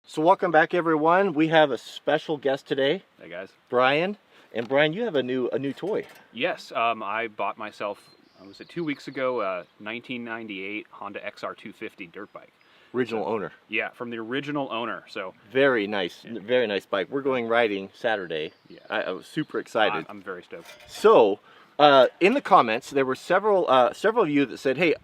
So welcome back, everyone. We have a special guest today. Hey guys. Brian. And Brian, you have a new toy. Yes, I bought myself, was it 2 weeks ago, 1998 Honda XR250 dirt bike. Original owner. Yeah, from the original owner. So very nice bike. We're going riding Saturday. Yeah, I was super excited. I'm very stoked. So, in the comments, there were several of you that said, "Hey,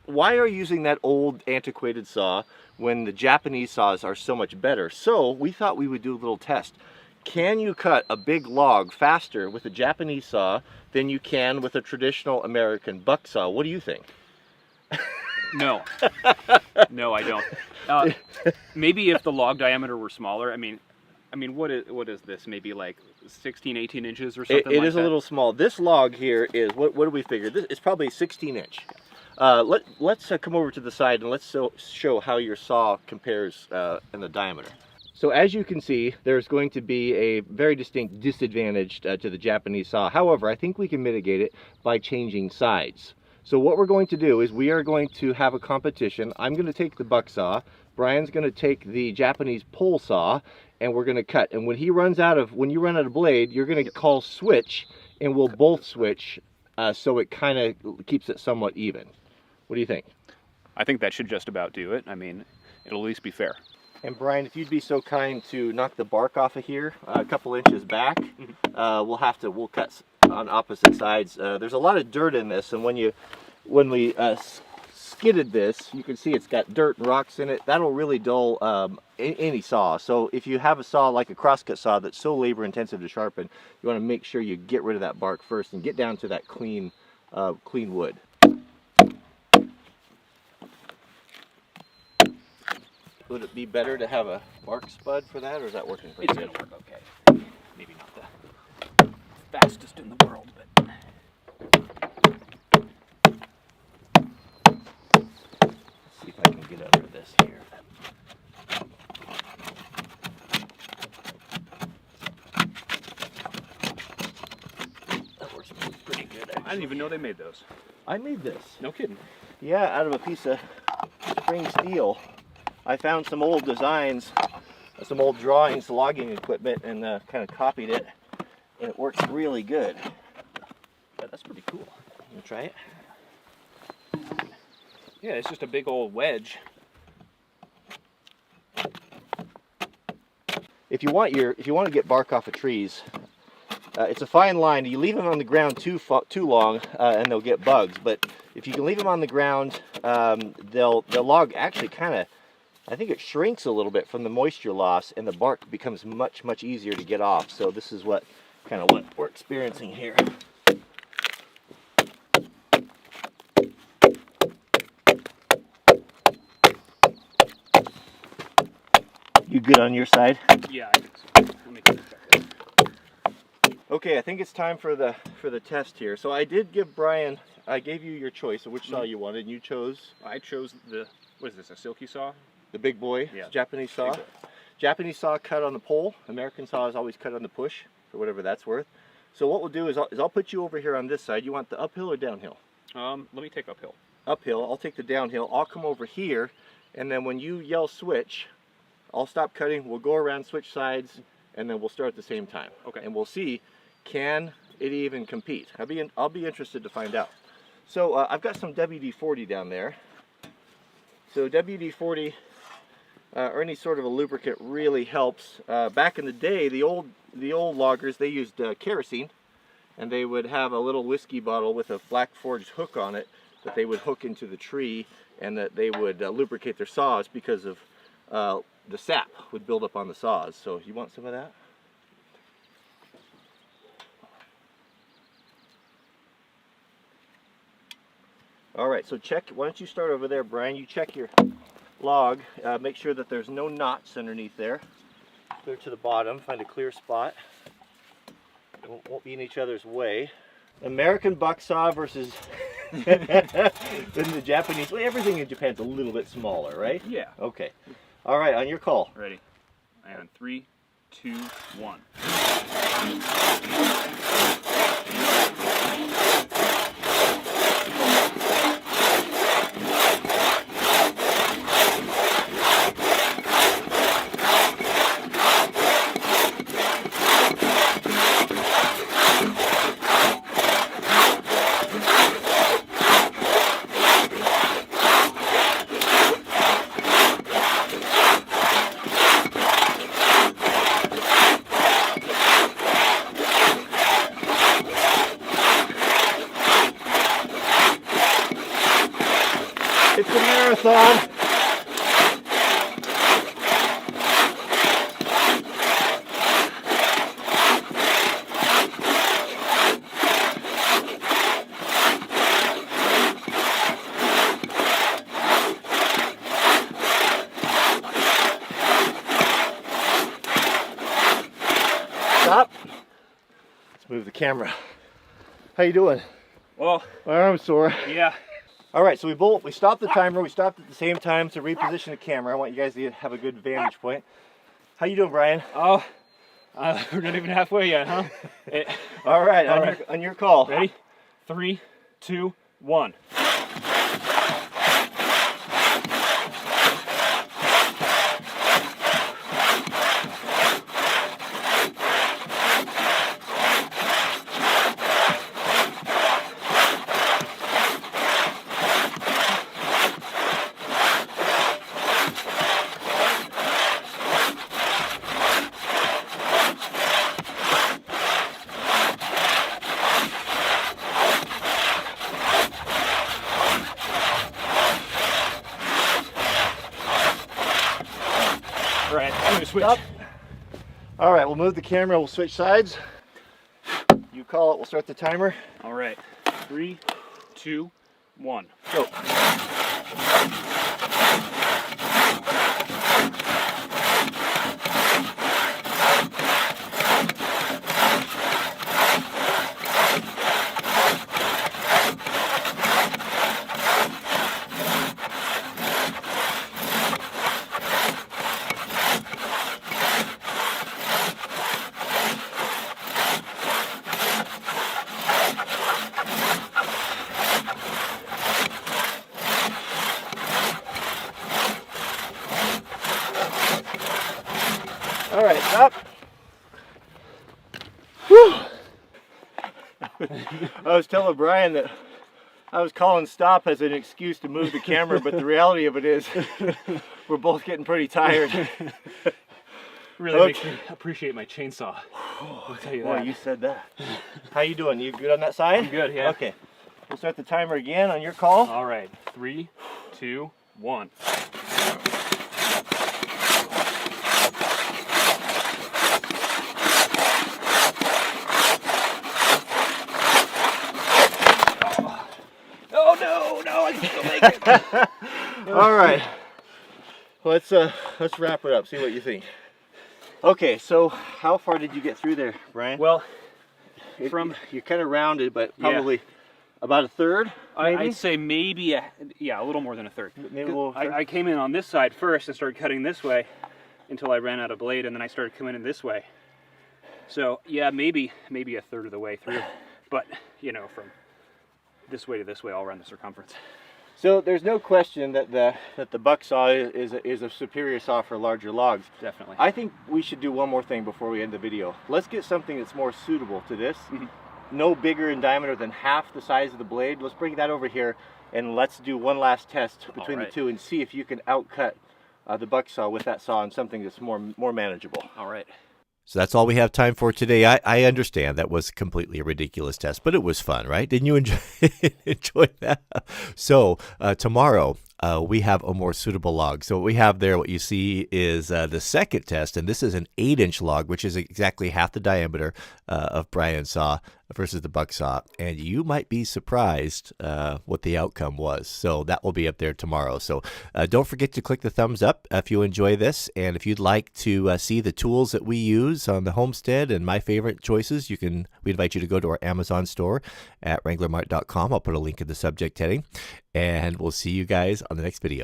why are you using that old antiquated saw when the Japanese saws are so much better?" So we thought we would do a little test. Can you cut a big log faster with a Japanese saw than you can with a traditional American buck saw? What do you think? No. No, I don't. Maybe if the log diameter were smaller. I mean, what is this? Maybe like 16, 18 inches or something. It is a little small. This log here is, what do we figure? This is probably 16 inch. Let's come over to the side and let's show how your saw compares in the diameter. So as you can see, there's going to be a very distinct disadvantage to the Japanese saw. However, I think we can mitigate it by changing sides. So what we're going to do is we are going to have a competition. I'm going to take the buck saw. Brian's going to take the Japanese pole saw, and we're going to cut. And when you run out of blade, you're going to call switch, and we'll both switch, so it kind of keeps it somewhat even. What do you think? I think that should just about do it. I mean, it'll at least be fair. And Brian, if you'd be so kind to knock the bark off of here a couple inches back, we'll cut on opposite sides. There's a lot of dirt in this, and when we skidded this, you can see it's got dirt and rocks in it. That'll really dull any saw. So if you have a saw like a crosscut saw that's so labor intensive to sharpen, you want to make sure you get rid of that bark first and get down to that clean wood. Would it be better to have a bark spud for that, or is that working pretty good? It's gonna work okay. Maybe not the fastest in the world, but let's see if I can get under this here. That works pretty good, actually. I didn't even know they made those. I made this. No kidding. Yeah, out of a piece of spring steel. I found some old designs, some old drawings, logging equipment, and kind of copied it, and it works really good. Yeah, that's pretty cool. You try it? Yeah, it's just a big old wedge. If you want to get bark off of trees, it's a fine line. You leave them on the ground too long, and they'll get bugs. But if you can leave them on the ground, the log actually I think it shrinks a little bit from the moisture loss, and the bark becomes much easier to get off. So this is what we're experiencing here. You good on your side? Yeah, I think so. Let me check that. Okay, I think it's time for the test here. So I did give Brian, I gave you your choice of which saw you wanted, and you chose? I chose what is this, a silky saw? The big boy, yeah. Japanese saw. Japanese saw cut on the pole. American saw is always cut on the push, for whatever that's worth. So what we'll do is I'll put you over here on this side. You want the uphill or downhill? Let me take uphill. Uphill. I'll take the downhill. I'll come over here, and then when you yell switch, I'll stop cutting. We'll go around, switch sides, and then we'll start at the same time. Okay. And we'll see, can it even compete? I'll be interested to find out. So I've got some WD-40 down there. So WD-40 or any sort of a lubricant really helps. Back in the day, the old loggers, they used kerosene, and they would have a little whiskey bottle with a black forged hook on it that they would hook into the tree, and that they would lubricate their saws because of the sap would build up on the saws. So you want some of that? All right, so why don't you start over there, Brian? You check your log, make sure that there's no knots underneath there. Clear to the bottom, find a clear spot. Won't be in each other's way. American buck saw versus the Japanese. Well, everything in Japan's a little bit smaller, right? Yeah. Okay. All right, on your call. Ready. And 3, 2, 1. lights on. Stop. Let's move the camera. How you doing? Well, My arm's sore. yeah. All right, so we stopped the timer. We stopped at the same time to reposition the camera. I want you guys to have a good vantage point. How you doing, Brian? Oh, we're not even halfway yet, huh? All right, All right. On your call. Ready? 3, 2, 1. All right, I'm gonna switch. Stop. All right, we'll move the camera. We'll switch sides. You call it. We'll start the timer. All right, 3, 2, 1. Go. All right, stop. Whew. I was telling Brian that I was calling stop as an excuse to move the camera, but the reality of it is we're both getting pretty tired. Really makes me appreciate my chainsaw. I'll tell you that. Well, you said that. How you doing? You good on that side? I'm good, yeah. Okay. We'll start the timer again on your call. All right, 3, 2, 1. Oh no, I can still make it. All right. Let's wrap it up. See what you think. Okay, so how far did you get through there, Brian? Well, you're kind of rounded, but probably about a third. Maybe? I'd say maybe a little more than a third. Maybe a little third? I came in on this side first and started cutting this way until I ran out of blade, and then I started coming in this way. So yeah, maybe a third of the way through, but you know, from this way to this way, all around the circumference. So there's no question that the buck saw is a superior saw for larger logs. Definitely. I think we should do one more thing before we end the video. Let's get something that's more suitable to this. Mm-hmm. No bigger in diameter than half the size of the blade. Let's bring that over here and let's do one last test between the two and see if you can outcut the buck saw with that saw on something that's more manageable. All right. So that's all we have time for today. I understand that was completely a ridiculous test, but it was fun, right? Didn't you enjoy that? So tomorrow we have a more suitable log. So what we have there, what you see is the second test, and this is an 8-inch log, which is exactly half the diameter of Brian's saw versus the buck saw. And you might be surprised what the outcome was. So that will be up there tomorrow. So don't forget to click the thumbs up if you enjoy this. And if you'd like to see the tools that we use on the homestead and my favorite choices, we invite you to go to our Amazon store at wranglermart.com. I'll put a link in the subject heading. And we'll see you guys on the next video.